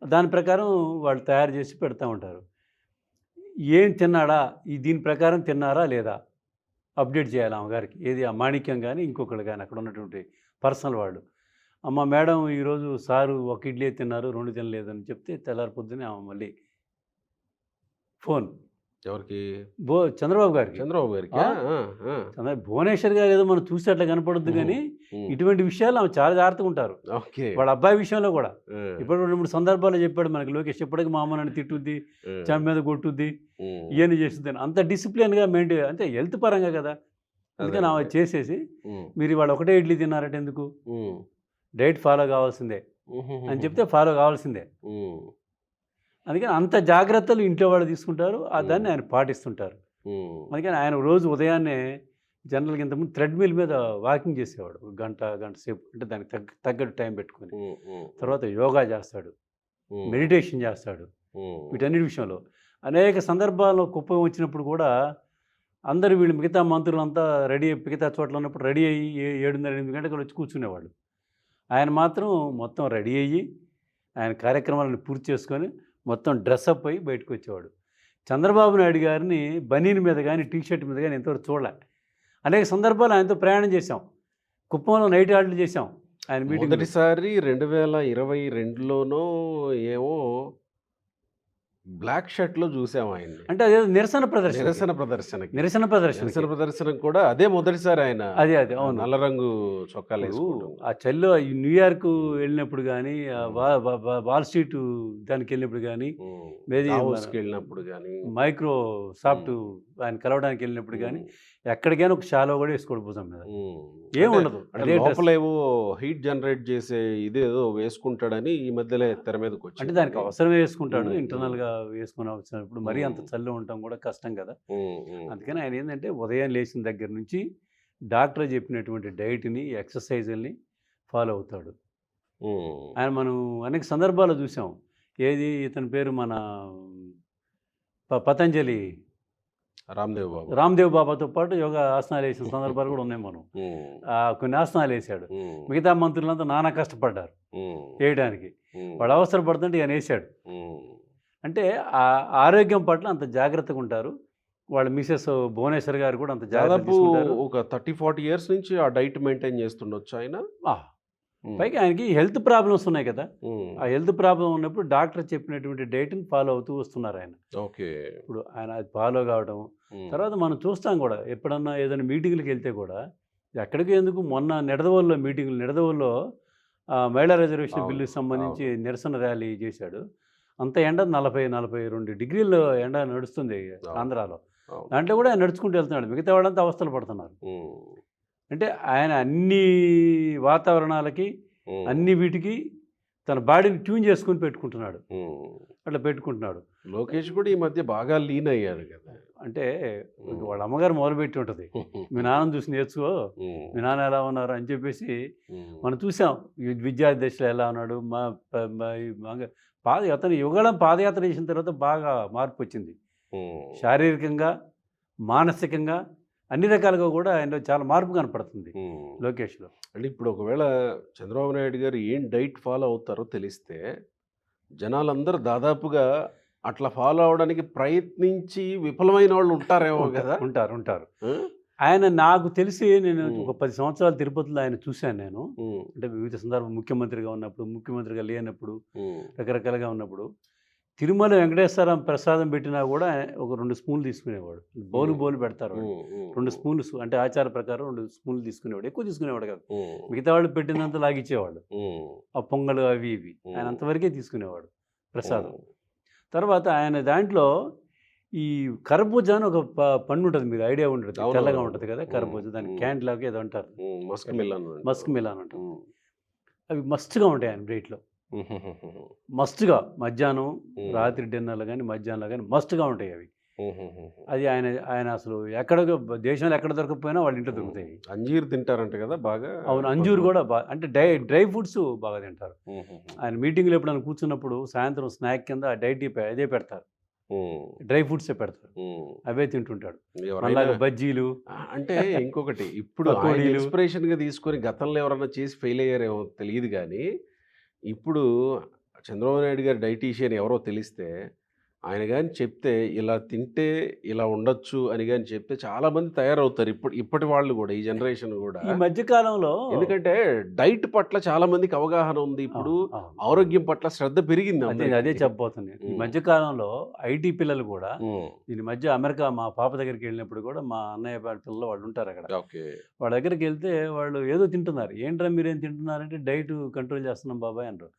దాని ప్రకారం వాళ్ళు తయారు చేసి పెడతా ఉంటారు. ఏం తిన్నాడా? దీని ప్రకారం తిన్నారా లేదా? అప్డేట్ చేయాలి ఆమె గారికి. ఏది ఆ మాణిక్యం గాని, ఇంకొకళ్ళు గాని అక్కడ ఉన్నటువంటి పర్సనల్ వాళ్ళు. అమ్మ మేడం ఈరోజు సారు ఒక ఇడ్లీ తిన్నారు, 2 తినలేదని చెప్తే తెల్లారి పొద్దున్నే ఆమె మళ్ళీ ఫోన్. ఎవరికి? చంద్రబాబు గారికి. చంద్రబాబు గారికి. ఆ! భువనేశ్వర్ గారు ఏదో మనం చూస్తే అట్లా కనపడొద్దు గానీ, ఇటువంటి విషయాలు ఆమె చాలా జాగ్రత్తగా ఉంటారు. ఓకే. వాళ్ళ అబ్బాయి విషయంలో కూడా. ఇప్పుడు 2, 3 సందర్భాల్లో చెప్పాడు మనకి లోకేష్. ఇప్పటికి మా అమ్మ నన్ను తిట్టుద్ది, చెంప మీద కొట్టుద్ది, ఇవన్నీ చేస్తుందని. అంత డిసిప్లిన్‌గా మెయింటైన్ అంటే హెల్త్ పరంగా కదా! అందుకని ఆమె చేసేసి, మీరు ఇవాళ ఒకటే ఇడ్లీ తిన్నారట ఎందుకు? డైట్ ఫాలో కావాల్సిందే అని చెప్తే ఫాలో కావాల్సిందే. అందుకని అంత జాగ్రత్తలు ఇంట్లో వాళ్ళు తీసుకుంటారు. దాన్ని ఆయన పాటిస్తుంటారు. అందుకని ఆయన రోజు ఉదయాన్నే జనరల్‌గా ఇంతకుముందు థ్రెడ్‌మిల్ మీద వాకింగ్ చేసేవాడు. ఒక గంట, గంట సేపు. అంటే దానికి తగ్గట్టు టైం పెట్టుకొని. తర్వాత యోగా చేస్తాడు. మెడిటేషన్ చేస్తాడు. వీటన్నిటి విషయంలో. అనేక సందర్భాల్లో కుప్పం వచ్చినప్పుడు కూడా అందరూ వీళ్ళు మిగతా మంత్రులంతా రెడీ మిగతా చోట్ల ఉన్నప్పుడు రెడీ అయ్యి 7:30, 8 గంటలకు వచ్చి కూర్చునేవాళ్ళు. ఆయన మాత్రం మొత్తం రెడీ అయ్యి, ఆయన కార్యక్రమాలను పూర్తి చేసుకొని, మొత్తం డ్రెస్అప్ అయ్యి బయటకు వచ్చేవాడు. చంద్రబాబు నాయుడు గారిని బనీన్ మీద కానీ, టీ షర్ట్ మీద కానీ ఇంతవరకు చూడలే. అనేక సందర్భాలు ఆయనతో ప్రయాణం చేశాం. కుప్పంలో నైట్ హాల్ట్లు చేశాం. ఆయన మీటింగ్ మొదటిసారి 2022లోనో ఏమో బ్లాక్ షర్ట్‌లో చూసాం ఆయన్ని. అంటే అదేదో నిరసన ప్రదర్శన. నిరసన ప్రదర్శనకి. నిరసన ప్రదర్శన. నిరసన ప్రదర్శనకు కూడా అదే మొదటిసారి ఆయన అదే అవును. నల్ల రంగు చొక్కాలు వేసుకోవడం. ఆ చలిలో ఈ న్యూయార్క్ వెళ్ళినప్పుడు కానీ, వాల్ స్ట్రీట్ దానికి వెళ్ళినప్పుడు కానీ, దావోస్‌కి వెళ్ళినప్పుడు కానీ, మైక్రోసాఫ్ట్ ఆయన కలవడానికి వెళ్ళినప్పుడు కానీ, ఎక్కడికైనా ఒక షాలో కూడా వేసుకోడు భుజం మీద. ఏముండదు. అంటే లోపలేవో హీట్ జనరేట్ చేసే ఇదేదో వేసుకుంటాడని ఈ మధ్యలో తెర మీదకి వచ్చింది. అంటే దానికి అవసరం వేసుకుంటాడు. ఇంటర్నల్‌గా వేసుకుని అవసరం. ఇప్పుడు మరీ అంత చలిలో ఉండటం కూడా కష్టం కదా! అందుకని ఆయన ఏంటంటే ఉదయం లేచిన దగ్గర నుంచి డాక్టర్ చెప్పినటువంటి డైట్‌ని, ఎక్సర్సైజుల్ని ఫాలో అవుతాడు. ఆయన మనం అనేక సందర్భాల్లో చూసాం. ఏది ఇతని పేరు మన పతంజలి రామ్‌దేవ్ బాబాతో పాటు యోగా ఆసనాలు వేసిన సందర్భాలు కూడా ఉన్నాయి మనం. కొన్ని ఆసనాలు వేసాడు. మిగతా మంత్రులంతా నానా కష్టపడ్డారు వేయడానికి. వాడు అవసరపడుతుంటే ఈయన వేసాడు. అంటే ఆరోగ్యం పట్ల అంత జాగ్రత్తగా ఉంటారు. వాళ్ళ మిసెస్ భువనేశ్వర్ గారు కూడా అంత జాగ్రత్త తీసుకుంటారు. ఒక 30-40 ఇయర్స్ నుంచి ఆ డైట్ మెయింటైన్ చేస్తుండొచ్చు ఆయన. పైగా ఆయనకి హెల్త్ ప్రాబ్లమ్స్ ఉన్నాయి కదా! ఆ హెల్త్ ప్రాబ్లం ఉన్నప్పుడు డాక్టర్ చెప్పినటువంటి డైట్‌ని ఫాలో అవుతూ వస్తున్నారు ఆయన. ఓకే. ఇప్పుడు ఆయన అది ఫాలో కావడం. తర్వాత మనం చూస్తాం కూడా ఎప్పుడన్నా ఏదైనా మీటింగ్‌లకి వెళ్తే కూడా ఎక్కడికి ఎందుకు మొన్న నిడదవోలులో మహిళా రిజర్వేషన్ బిల్లుకి సంబంధించి నిరసన ర్యాలీ చేశాడు. అంత ఎండ 40-42 డిగ్రీలు ఎండ నడుస్తుంది ఆంధ్రాలో. అవును. దాంట్లో కూడా ఆయన నడుచుకుంటూ వెళ్తున్నాడు. మిగతా వాళ్ళంతా అవస్థలు పడుతున్నారు. ఉమ్, అంటే ఆయన అన్ని వాతావరణాలకి ఉమ్, అన్ని వీటికి తన బాడీని ట్యూన్ చేసుకొని పెట్టుకుంటున్నాడు. ఉమ్. అట్లా పెట్టుకుంటున్నాడు. లోకేష్ కూడా ఈ మధ్య బాగా లీన్ అయ్యాడు కదా. అంటే వాళ్ళ అమ్మగారు మొదలుపెట్టి ఉంటుంది, మీ నాన్నని చూసి నేర్చుకో, ఉమ్, మీ నాన్న ఎలా ఉన్నారు అని చెప్పేసి ఉమ్, మనం చూసాం. ఈ విద్యార్థి దశలో ఎలా ఉన్నాడు, అతను యుగళం పాదయాత్ర చేసిన తర్వాత బాగా మార్పు వచ్చింది. ఉమ్, శారీరకంగా, మానసికంగా అన్ని రకాలుగా కూడా ఆయనలో చాలా మార్పు కనపడుతుంది ఉమ్. లోకేష్లో. అంటే ఇప్పుడు ఒకవేళ చంద్రబాబు నాయుడు గారు ఏం డైట్ ఫాలో అవుతారో తెలిస్తే జనాలందరూ దాదాపుగా అట్లా ఫాలో అవడానికి ప్రయత్నించి విఫలమైన వాళ్ళు ఉంటారేమో కదా. ఉంటారు ఉంటారు. ఆ? ఆయన నాకు తెలిసి నేను ఒక 10 సంవత్సరాలు తిరుపతిలో ఆయన చూశాను నేను. ఉమ్, అంటే వివిధ సందర్భం ముఖ్యమంత్రిగా ఉన్నప్పుడు, ముఖ్యమంత్రిగా లేనప్పుడు, ఉమ్, రకరకాలుగా ఉన్నప్పుడు తిరుమల వెంకటేశ్వర ప్రసాదం పెట్టినా కూడా ఒక 2 స్పూన్లు తీసుకునేవాడు. బౌలు పెడతారు వాళ్ళు. ఉమ్, ఉమ్, 2 స్పూన్లు అంటే ఆచార ప్రకారం 2 స్పూన్లు తీసుకునేవాడు. ఎక్కువ తీసుకునేవాడు కాదు. ఉమ్, మిగతా వాళ్ళు పెట్టినంత లాగిచ్చేవాడు. ఉమ్, ఆ పొంగలు అవి ఇవి ఆయన అంతవరకే తీసుకునేవాడు ప్రసాదం. ఉమ్. తర్వాత ఆయన దాంట్లో ఈ కర్బూజా అని ఒక పండు ఉంటుంది, మీరు ఐడియా ఉంటుంది, అవును, తెల్లగా అవును. ఉంటుంది కదా కర్బూజా. దాన్ని ఉమ్. క్యాండ్ లాగా ఏదో అంటారు, ఉమ్, మస్క్ మిలన్ అంటారు. మస్క్ మిలాన్ అంటారు. ఉమ్, అవి మస్ట్గా ఉంటాయి ఆయన డైట్లో. ఉమ్, ఉమ్, ఉమ్, మస్ట్గా మధ్యాహ్నం ఉమ్. రాత్రి డిన్నర్లో కానీ మధ్యాహ్నంలో కానీ మస్ట్గా ఉంటాయి అవి. ఉమ్, ఉమ్, ఉమ్. అది ఆయన అసలు ఎక్కడ దేశంలో ఎక్కడ దొరకకపోయినా వాళ్ళ ఇంట్లో దొరుకుతాయి. అంజీర్ తింటారంట కదా బాగా. అవును, అంజూరు కూడా బాగా, అంటే డ్రై ఫ్రూట్స్ బాగా తింటారు. ఉమ్, ఉమ్, ఉమ్. ఆయన మీటింగ్లో ఎప్పుడైనా కూర్చున్నప్పుడు సాయంత్రం స్నాక్ కింద అదే పెడతారు, ఉమ్, డ్రై ఫ్రూట్సే పెడతారు, ఉమ్. అవే తింటుంటాడు. ఎవరైనా అలాగే బజ్జీలు. అంటే ఇంకొకటి ఇప్పుడు ఆయన పకోడీలు. ఇన్స్పిరేషన్ గా తీసుకొని గతంలో ఎవరన్నా చేసి ఫెయిల్ అయ్యారేమో తెలియదు కానీ ఇప్పుడు చంద్రబాబు నాయుడు గారు డైటీషియన్ ఎవరో తెలిస్తే ఆయన కానీ చెప్తే ఇలా తింటే ఇలా ఉండొచ్చు అని కానీ చెప్తే చాలా మంది తయారవుతారు. ఇప్పటి వాళ్ళు కూడా, ఈ జనరేషన్ కూడా. ఈ మధ్య కాలంలో ఎందుకంటే డైట్ పట్ల చాలా మందికి అవగాహన ఉంది ఇప్పుడు. ఆరోగ్యం పట్ల శ్రద్ధ పెరిగింది అదే అందరికీ. చెప్పబోతుంది. ఈ ఉమ్. మధ్య కాలంలో ఐటీ పిల్లలు కూడా, ఉమ్, దీని మధ్య అమెరికా మా పాప దగ్గరికి వెళ్ళినప్పుడు కూడా, మా అన్నయ్య పిల్లలు వాళ్ళు ఉంటారు అక్కడ, ఓకే. వాళ్ళ దగ్గరికి వెళ్తే వాళ్ళు ఏదో తింటున్నారు. ఏంట్రా మీరేం తింటున్నారంటే డైట్ కంట్రోల్ చేస్తున్నాం బాబాయ్ అంటారు.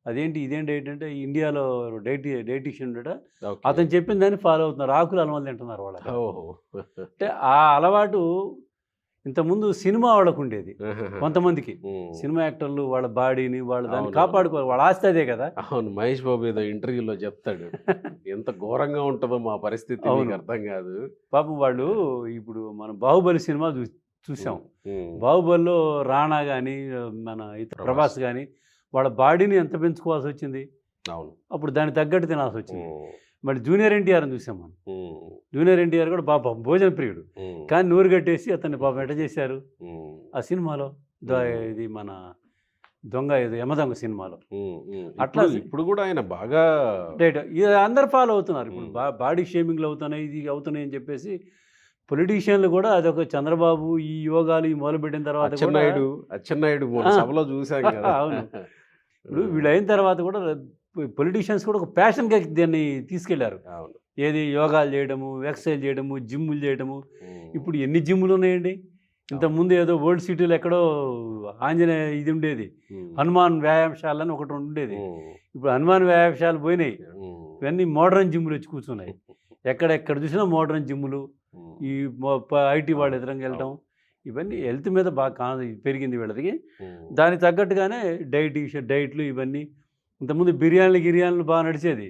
అదేంటి ఇదేం డైట్ అంటే, ఇండియాలో డైటీషియన్ ఉండట, ఓకే. అతను చెప్పిన దాన్ని ఫాలో అవుతున్నారు. ఆకులు అలవాళ్ళు తింటున్నారు వాళ్ళకి. ఓహో. అంటే ఆ అలవాటు ఇంతకుముందు సినిమా వాళ్ళకు ఉండేది. కొంతమందికి ఉమ్. సినిమా యాక్టర్లు వాళ్ళ బాడీని వాళ్ళ దాన్ని అవును. కాపాడుకోవాలి, వాళ్ళ ఆస్తి అదే కదా. అవును, మహేష్ బాబు ఏదో ఇంటర్వ్యూలో చెప్తాడు ఎంత ఘోరంగా ఉంటుందో మా పరిస్థితి మీకు అవును. అర్థం కాదు. పాపం వాళ్ళు ఇప్పుడు మనం బాహుబలి సినిమా చూసాం. ఉమ్, బాహుబలిలో రాణా కానీ, మన ప్రభాస్ కానీ వాళ్ళ బాడీని ఎంత పెంచుకోవాల్సి వచ్చింది. అవును. అప్పుడు దానికి తగ్గట్టు తినాల్సి వచ్చింది. ఉమ్, మళ్ళీ జూనియర్ ఎన్టీఆర్ని చూసాం మనం. ఉమ్, జూనియర్ ఎన్టీఆర్ కూడా పాపం భోజన ప్రియుడు, ఉమ్, కానీ నూరు కట్టేసి అతన్ని పాపం ఎట్ట చేశారు ఉమ్, ఆ సినిమాలో. ఇది మన దొంగ, ఇది యమదొంగ సినిమాలో. ఉమ్, ఉమ్. అట్లా ఇప్పుడు కూడా ఆయన బాగా రైట్, ఇది అందరు ఫాలో అవుతున్నారు. ఇప్పుడు బాడీ షేమింగ్లు అవుతున్నాయి, ఇది అవుతున్నాయి అని చెప్పేసి పొలిటీషియన్లు కూడా అదొక చంద్రబాబు ఈ యోగాలు ఈ మొదలుపెట్టిన తర్వాత కూడా అచ్చెన్నాయుడు సభలో చూసాం కదా. అవును. ఇప్పుడు వీళ్ళు అయిన తర్వాత కూడా పొలిటీషియన్స్ కూడా ఒక ప్యాషన్గా దీన్ని తీసుకెళ్లారు. అవును. ఏది యోగాలు చేయడము, ఎక్సర్సైజ్ చేయడము, జిమ్ములు చేయడము. ఉమ్, ఇప్పుడు ఎన్ని జిమ్ములు ఉన్నాయండి. ఇంతకుముందు ఏదో ఓల్డ్ సిటీలో ఎక్కడో ఆంజనేయ ఇది ఉండేది, ఉమ్, హనుమాన్ వ్యాయామశాల అని ఒకటి ఉండేది. ఉమ్, ఇప్పుడు హనుమాన్ వ్యాయామశాలు పోయినాయి, ఉమ్, ఇవన్నీ మోడర్న్ జిమ్ములు వచ్చి కూర్చున్నాయి. ఎక్కడ చూసినా మోడర్న్ జిమ్ములు. ఉమ్, ఈ ఐటీ వాళ్ళు ఎదురంగా వెళ్ళటం, ఇవన్నీ హెల్త్ మీద బాగా పెరిగింది వీళ్ళకి. ఉమ్, దానికి తగ్గట్టుగానే డైట్లు ఇవన్నీ. ఇంతకుముందు గిరియాలు బాగా నడిచేది.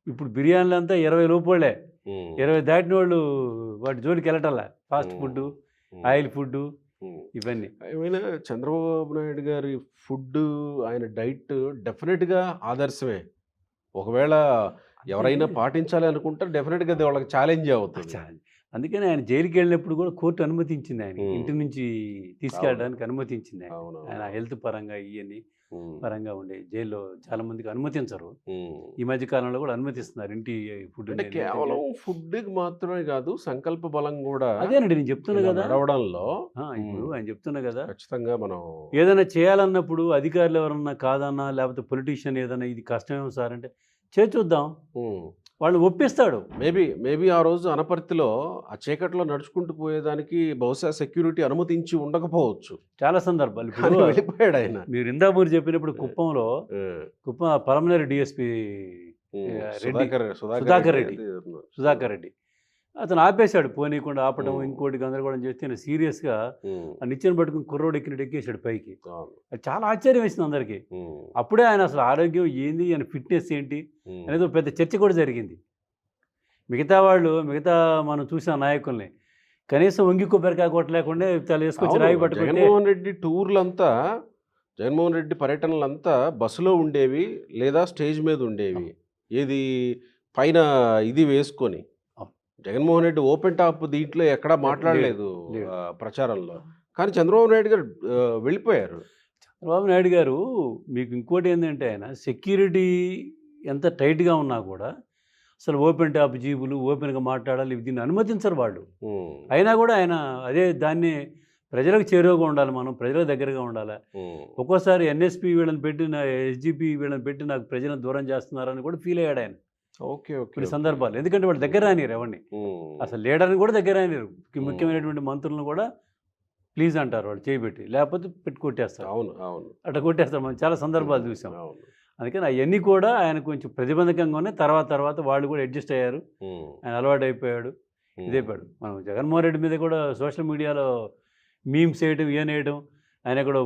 ఇప్పుడు బిర్యానీలు అంతా 20 లోపలే, ఉమ్, 20 దాటిన వాళ్ళు వాటి జోలికి వెళ్ళటంలా. ఫాస్ట్ ఫుడ్, ఆయిల్ ఫుడ్, ఉమ్. ఇవన్నీ. ఏమైనా చంద్రబాబు నాయుడు గారి ఫుడ్, ఆయన డైట్ డెఫినెట్గా ఆదర్శమే. ఒకవేళ ఎవరైనా పాటించాలి అనుకుంటే డెఫినెట్గా అది వాళ్ళకి ఛాలెంజ్ అవుతుంది. అందుకని ఆయన జైలుకి వెళ్ళినప్పుడు కూడా కోర్టు అనుమతించింది ఆయన ఇంటి నుంచి తీసుకెళ్ళడానికి, అనుమతించింది ఆయన. అవును. ఆయన హెల్త్ పరంగా ఇవన్నీ ఉమ్, పరంగా ఉండే జైల్లో చాలా మందికి అనుమతించరు. ఉమ్. ఈ మధ్య కాలంలో కూడా అనుమతిస్తున్నారు ఇంటి ఫుడ్. అంటే కేవలం ఫుడ్ మాత్రమే కాదు, సంకల్ప బలం కూడా అదేనండి నేను చెప్తున్నా ఇలా కదా. నడవడంలో ఇప్పుడు ఆయన చెప్తున్నా కదా, ఖచ్చితంగా మనం ఏదైనా చేయాలన్నప్పుడు అధికారులు ఎవరన్నా కాదన్నా, లేకపోతే పొలిటీషియన్ ఏదైనా ఇది కష్టమేమో సార్ అంటే చూద్దాం, వాళ్ళు ఒప్పిస్తాడు. మేబీ ఆ రోజు అనపర్తిలో ఆ చీకట్లో నడుచుకుంటూ పోయేదానికి బహుశా సెక్యూరిటీ అనుమతించి ఉండకపోవచ్చు. చాలా సందర్భాలు. కానీ వెళ్ళిపోయాడు ఆయన. మీరు ఇందామూరు చెప్పినప్పుడు కుప్పంలో, కుప్పం పలమనేరు డిఎస్పీ రెడ్డి సుధాకర్ రెడ్డి అతను ఆపేశాడు, పోనీయకుండా ఆపడం, ఇంకోటి గందరగోళం చేస్తే ఆయన సీరియస్గా ఆ నిచ్చెన పట్టుకుని కుర్రోడు ఎక్కినట్టు ఎక్కేసాడు పైకి. అది చాలా ఆశ్చర్యం వేసింది అందరికీ. అప్పుడే ఆయన అసలు ఆరోగ్యం ఏంది, ఆయన ఫిట్నెస్ ఏంటి అనేది పెద్ద చర్చ కూడా జరిగింది. మిగతా మనం చూసిన నాయకుల్ని కనీసం వంగి కొబ్బరికాయ కొట్టలేకుండా తల వేసుకొచ్చి రాయి పట్టుకుంటే, జగన్మోహన్ రెడ్డి టూర్లంతా, జగన్మోహన్ రెడ్డి పర్యటనలంతా బస్సులో ఉండేవి లేదా స్టేజ్ మీద ఉండేవి. ఏది పైన ఇది వేసుకొని. జగన్మోహన్ రెడ్డి ఓపెన్ టాప్ దీంట్లో ఎక్కడా మాట్లాడలేదు ప్రచారంలో. కానీ చంద్రబాబు నాయుడు గారు వెళ్ళిపోయారు. చంద్రబాబు నాయుడు గారు మీకు ఇంకోటి ఏంటంటే, ఆయన సెక్యూరిటీ ఎంత టైట్గా ఉన్నా కూడా అసలు ఓపెన్ టాప్ జీబులు ఓపెన్గా మాట్లాడాలి, దీన్ని అనుమతించరు వాళ్ళు. అయినా కూడా ఆయన దాన్ని ప్రజలకు చేరువగా ఉండాలి, మనం ప్రజలకు దగ్గరగా ఉండాలి. ఒక్కోసారి ఎన్ఎస్పి వీళ్ళని పెట్టి, ఎస్జిపి వీళ్ళని పెట్టి నాకు ప్రజలను దూరం చేస్తున్నారని కూడా ఫీల్ అయ్యాడు ఆయన. కొన్ని సందర్భాలు. ఎందుకంటే వాళ్ళు దగ్గర రానిరు ఎవరిని, అసలు లీడర్ని కూడా దగ్గర రానిరు. ముఖ్యమైనటువంటి మంత్రులను కూడా ప్లీజ్ అంటారు వాళ్ళు చేయబెట్టి, లేకపోతే పెట్టి కొట్టేస్తారు. అట్లా కొట్టేస్తారు. మనం చాలా సందర్భాలు చూసాం. అందుకని అవన్నీ కూడా ఆయన కొంచెం ప్రతిబంధకంగా ఉన్నాయి. తర్వాత వాళ్ళు కూడా అడ్జస్ట్ అయ్యారు. ఆయన అలవాటు అయిపోయాడు, ఇదైపోయాడు. మనం జగన్మోహన్ రెడ్డి మీద కూడా సోషల్ మీడియాలో మీమ్స్ వేయడం, వేయడం, ఆయన కూడా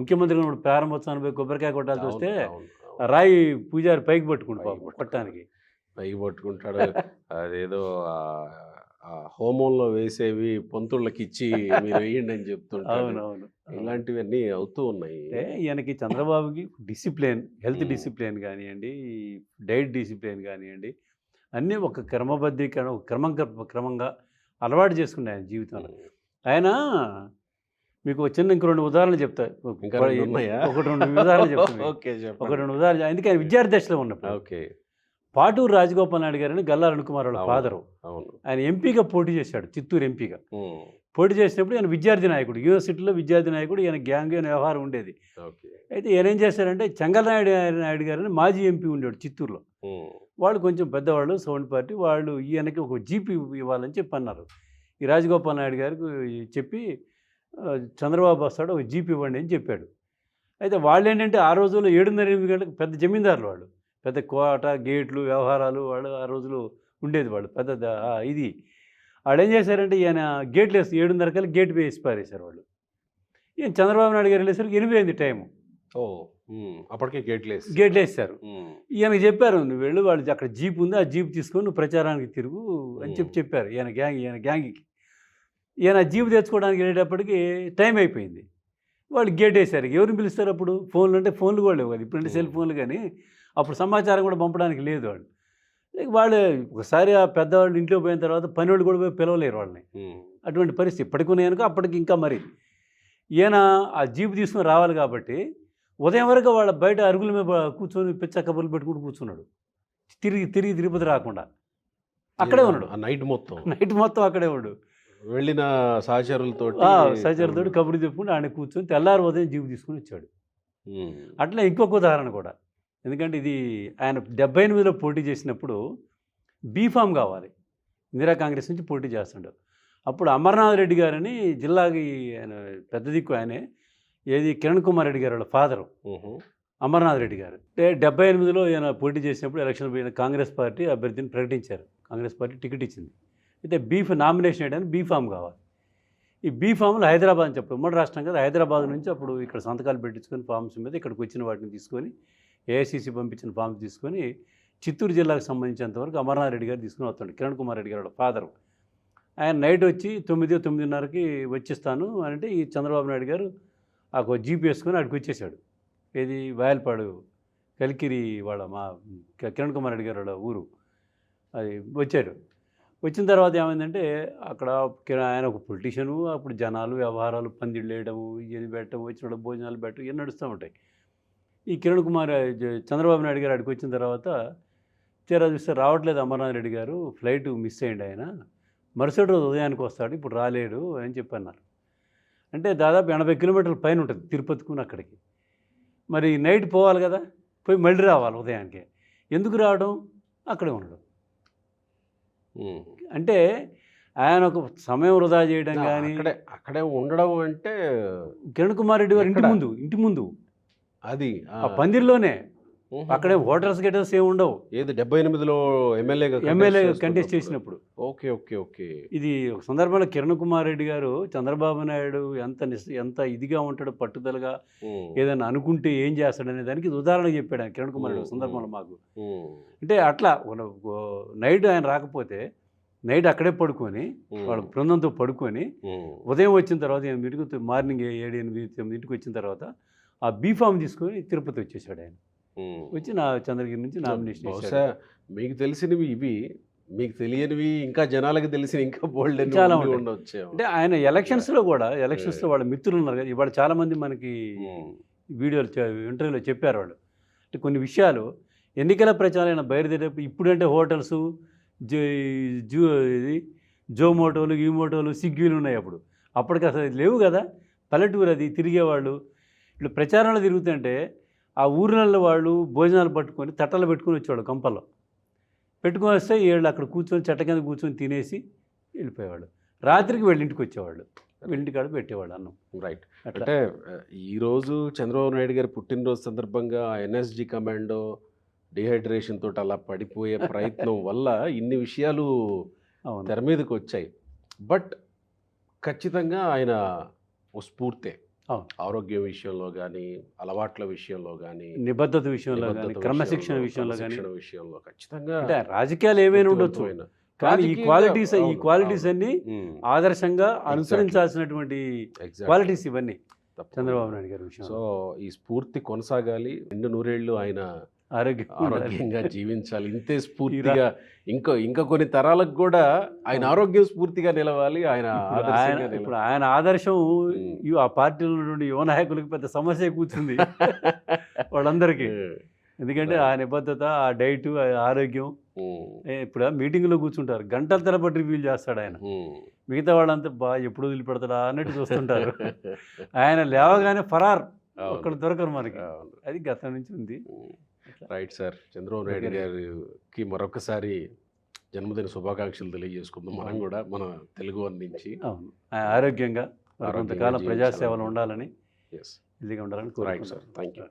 ముఖ్యమంత్రి కూడా ప్రారంభోత్సవాన్ని పోయి కొబ్బరికాయ కొట్టాల్సి వస్తే రాయి పూజారి పైకి పట్టుకుంటాడు, కొట్టడానికి పైకి పట్టుకుంటాడు. అదేదో హోమంలో వేసేవి పంతుళ్ళకి ఇచ్చి మీరు వేయండి అని చెప్తుంటారు. అవునవును, ఇలాంటివన్నీ అవుతూ ఉన్నాయి. ఈయనకి చంద్రబాబుకి డిసిప్లిన్, హెల్త్ డిసిప్లిన్ కానివ్వండి, డైట్ డిసిప్లిన్ కానివ్వండి, అన్నీ ఒక క్రమబద్ధీకరణ, క్రమంగా అలవాటు చేసుకున్నాయి ఆయన జీవితంలో. ఆయన మీకు చిన్న ఇంక 2 ఉదాహరణలు చెప్తా. ఒకటి రెండు ఉదాహరణలు. అందుకే ఆయన విద్యార్థి దశలో ఉన్నప్పుడు పాటూరు రాజగోపాల్ నాయుడు గారని గల్లా అరుణకుమార్ వాళ్ళ ఫాదరు, ఆయన ఎంపీగా పోటీ చేశాడు, చిత్తూరు ఎంపీగా పోటీ చేసినప్పుడు ఆయన విద్యార్థి నాయకుడు, యూనివర్సిటీలో విద్యార్థి నాయకుడు. ఈయన గ్యాంగ్ అనే వ్యవహారం ఉండేది. అయితే ఈయన ఏం చేశారంటే, చెంగల్నాయుడు గారని మాజీ ఎంపీ ఉండేవాడు చిత్తూరులో. వాళ్ళు కొంచెం పెద్దవాళ్ళు, సౌండ్ పార్టీ వాళ్ళు. ఈయనకి ఒక జీపీ ఇవ్వాలని చెప్పి అన్నారు. ఈ రాజగోపాల్ నాయుడు గారికి చెప్పి, చంద్రబాబు వస్తాడు, ఒక జీపీ ఇవ్వండి అని చెప్పాడు. అయితే వాళ్ళు ఏంటంటే, ఆ రోజుల్లో 7:30-8 గంటలకు పెద్ద జమీందారులు వాళ్ళు, పెద్ద కోట గేట్లు వ్యవహారాలు వాళ్ళు ఆ రోజులు ఉండేది. వాళ్ళు పెద్ద ఇది. వాళ్ళు ఏం చేశారంటే, ఈయన గేట్లు వేసి 7:30 కల్లా గేట్ వేసి పారేశారు వాళ్ళు. ఈయన చంద్రబాబు నాయుడు గారు వెళ్ళేసరికి 8 అయింది టైము. అప్పటికే గేట్లు వేస్తారు. ఈయనకి చెప్పారు, నువ్వు వెళ్ళు, వాళ్ళు అక్కడ జీప్ ఉంది, ఆ జీప్ తీసుకొని నువ్వు ప్రచారానికి తిరుగు అని చెప్పారు ఈయన గ్యాంగ్కి. ఈయన జీప్ తెచ్చుకోవడానికి వెళ్ళేటప్పటికి టైం అయిపోయింది. వాళ్ళు గేట్ వేశారు. ఎవరిని పిలుస్తారు అప్పుడు? ఫోన్లు అంటే ఫోన్లు కూడా లేవు కదా, ఇప్పుడంటే సెల్ ఫోన్లు, కానీ అప్పుడు సమాచారం కూడా పంపడానికి లేదు. వాళ్ళు ఒకసారి ఆ పెద్దవాళ్ళు ఇంట్లో పోయిన తర్వాత పని వాళ్ళు కూడా పోయి పిలవలేరు వాళ్ళని. అటువంటి పరిస్థితి ఇప్పటికి ఉన్నాయనుకో, అప్పటికి ఇంకా మరి. ఈయన ఆ జీపు తీసుకుని రావాలి కాబట్టి ఉదయం వరకు వాళ్ళ బయట అరుగుల మీద కూర్చొని పిచ్చ కబుర్లు పెట్టుకుంటూ కూర్చున్నాడు. తిరిగి తిరుపతి రాకుండా అక్కడే ఉన్నాడు. నైట్ మొత్తం అక్కడే ఉన్నాడు. వెళ్ళిన సహచరులతో కబుర్లు చెప్పుకుంటూ ఆయన కూర్చొని తెల్లారి ఉదయం జీపు తీసుకుని వచ్చాడు. అట్లా ఇంకొక ఉదాహరణ కూడా. ఎందుకంటే ఇది ఆయన 78లో పోటీ చేసినప్పుడు బీఫామ్ కావాలి, ఇందిరా కాంగ్రెస్ నుంచి పోటీ చేస్తుంటాడు. అప్పుడు అమర్నాథ్ రెడ్డి గారని జిల్లాకి ఆయన పెద్ద దిక్కు, ఆయనే కిరణ్ కుమార్ రెడ్డి గారు వాళ్ళ ఫాదరు అమర్నాథ్ రెడ్డి గారు. 78లో ఈయన పోటీ చేసినప్పుడు ఎలక్షన్ పోయిన కాంగ్రెస్ పార్టీ అభ్యర్థిని ప్రకటించారు. కాంగ్రెస్ పార్టీ టికెట్ ఇచ్చింది. అయితే నామినేషన్ వేయడానికి బీఫామ్ కావాలి. ఈ బీఫామ్లు హైదరాబాద్ అని చెప్పి, ఉమ్మడి రాష్ట్రం కదా, హైదరాబాద్ నుంచి అప్పుడు ఇక్కడ సంతకాలు పెట్టించుకొని ఫామ్స్ మీద ఇక్కడికి వచ్చిన వాటిని తీసుకొని, ఏఐసీసీ పంపించిన ఫామ్స్ తీసుకొని చిత్తూరు జిల్లాకు సంబంధించినంతవరకు అమర్నాథ్ రెడ్డి గారు తీసుకుని వస్తాడు. కిరణ్ కుమార్ రెడ్డి గారు ఫాదరు. ఆయన నైట్ వచ్చి 9-9:30కి వచ్చిస్తాను అంటే, ఈ చంద్రబాబు నాయుడు గారు ఆ జీప్ వేసుకొని అక్కడికి వచ్చేసాడు. వాయల్పాడు కలికిరి వాళ్ళ మా కిరణ్ కుమార్ రెడ్డి గారు వాళ్ళ ఊరు. అది వచ్చాడు. వచ్చిన తర్వాత ఏమైందంటే, అక్కడ ఆయన ఒక పొలిటీషియను, అప్పుడు జనాలు వ్యవహారాలు, పందిళ్ళు వేయడము, ఇవన్నీ పెట్టడం, వచ్చిన భోజనాలు పెట్టడం, ఇవన్నీ నడుస్తూ ఉంటాయి. ఈ చంద్రబాబు నాయుడు గారు అక్కడికి వచ్చిన తర్వాత తీరా చూస్తే రావట్లేదు అమర్నాథ్ రెడ్డి గారు, ఫ్లైట్ మిస్ అయ్యింది ఆయన, మరుసటి రోజు ఉదయానికి వస్తాడు, ఇప్పుడు రాలేడు అని చెప్పన్నారు. అంటే దాదాపు 80 కిలోమీటర్ల పైన ఉంటుంది తిరుపతికి అక్కడికి. మరి నైట్ పోవాలి కదా, పోయి మళ్ళీ రావాలి ఉదయానికి. ఎందుకు రావడం? అక్కడే ఉండడం. అంటే ఆయన ఒక సమయం వృధా చేయడం కానీ, అక్కడే ఉండడం అంటే కిరణ్ కుమార్ రెడ్డి గారు ఇంటి ముందు అది ఆ పందిర్లోనే అక్కడే హోటల్స్ గెటల్స్ ఏమి ఉండవు. ఏది 78లో ఎమ్మెల్యేగా ఎమ్మెల్యే కంటెస్ట్ చేసినప్పుడు ఓకే ఓకే ఓకే. ఇది ఒక సందర్భంలో కిరణ్ కుమార్ రెడ్డి గారు చంద్రబాబు నాయుడు ఎంత ఇదిగా ఉంటాడో, పట్టుదలగా ఏదైనా అనుకుంటే ఏం చేస్తాడనే దానికి ఇది ఉదాహరణ చెప్పాడు ఆయన కిరణ్ కుమార్ రెడ్డి ఒక సందర్భంలో మాకు. అంటే అట్లా నైట్ ఆయన రాకపోతే నైట్ అక్కడే పడుకొని వాళ్ళ బృందంతో పడుకొని ఉదయం వచ్చిన తర్వాత మార్నింగ్ 7, 8, 9 వచ్చిన తర్వాత ఆ బీఫామ్ తీసుకొని తిరుపతి వచ్చేసాడు ఆయన. వచ్చి నా చంద్రగిరి నుంచి నామినేషన్ బహుశా మీకు తెలిసినవి ఇవి, మీకు తెలియనివి ఇంకా జనాలకు తెలిసిన ఇంకా బోల్డ్ చాలా ఉండవచ్చు. అంటే ఆయన ఎలక్షన్స్లో వాళ్ళ మిత్రులు ఉన్నారు కదా, ఇవాళ చాలామంది మనకి వీడియోలు ఇంటర్వ్యూలో చెప్పారు వాళ్ళు. అంటే కొన్ని విషయాలు ఎన్నికల ప్రచారం బయలుదేరేపు ఇప్పుడంటే హోటల్స్ ఇది జోమోటోలు, యూమోటోలు, స్విగ్గీలు ఉన్నాయి. అప్పటికి అసలు లేవు కదా. పల్లెటూరు అది, తిరిగేవాళ్ళు. ఇట్లా ప్రచారంలో తిరుగుతుంటే ఆ ఊరిలో వాళ్ళు భోజనాలు పట్టుకొని తట్టలు పెట్టుకొని వచ్చేవాళ్ళు, కంపల్లో పెట్టుకొని వస్తే వీళ్ళు అక్కడ కూర్చొని చెట్ట కింద కూర్చొని తినేసి వెళ్ళిపోయేవాళ్ళు. రాత్రికి వీళ్ళ ఇంటికి వచ్చేవాళ్ళు, వీళ్ళింటికాడ పెట్టేవాళ్ళు అన్నం. రైట్. అంటే ఈరోజు చంద్రబాబు నాయుడు గారి పుట్టినరోజు సందర్భంగా ఎన్ఎస్జి కమాండో డిహైడ్రేషన్ తోటి అలా పడిపోయే ప్రయత్నం వల్ల ఇన్ని విషయాలు తెర మీదకి వచ్చాయి. బట్ ఖచ్చితంగా ఆయన ఓ స్ఫూర్తే. ఆరోగ్యం విషయంలో కానీ, అలవాట్ల విషయంలో కానీ, నిబద్ధత విషయంలో కానీ, క్రమశిక్షణ విషయంలో ఖచ్చితంగా. అంటే రాజకీయాలు ఏమైనా ఉండొచ్చు, కానీ ఈ క్వాలిటీస్ అన్ని ఆదర్శంగా అనుసరించాల్సినటువంటి క్వాలిటీస్ ఇవన్నీ చంద్రబాబు నాయుడు గారి విషయం. సో ఈ స్ఫూర్తి కొనసాగాలి, 2 నూరేళ్లు ఆయన ఆరోగ్యంగా జీవించాలి. ఇంతే స్ఫూర్తిగా ఇంకా కొన్ని తరాలకు కూడా ఆయన ఆరోగ్యం స్ఫూర్తిగా నిలవాలి. ఇప్పుడు ఆయన ఆదర్శం ఆ పార్టీలో నుండి యువ నాయకులకు పెద్ద సమస్య కూర్చుంది వాళ్ళందరికీ. ఎందుకంటే ఆ నిబద్ధత, ఆ డైట్, ఆరోగ్యం. ఇప్పుడు మీటింగ్లో కూర్చుంటారు, గంటల తరబడి రివ్యూలు చేస్తాడు ఆయన. మిగతా వాళ్ళంతా ఎప్పుడు వదిలిపెడతాడా అన్నట్టు చూస్తుంటారు. ఆయన లేవగానే ఫరార్, ఒక్కడ దొరకరు మనకి. అది గతం నుంచి ఉంది. Right sir. చంద్రబాబు నాయుడు గారికి మరొకసారి జన్మదిన శుభాకాంక్షలు తెలియజేసుకుందాం మనం కూడా, మన తెలుగు నుంచి. ఆరోగ్యంగా కొంతకాలం ప్రజాసేవలు ఉండాలని, ఇదిగా ఉండాలని కోరుకుంటున్నాను. Right sir, thank you.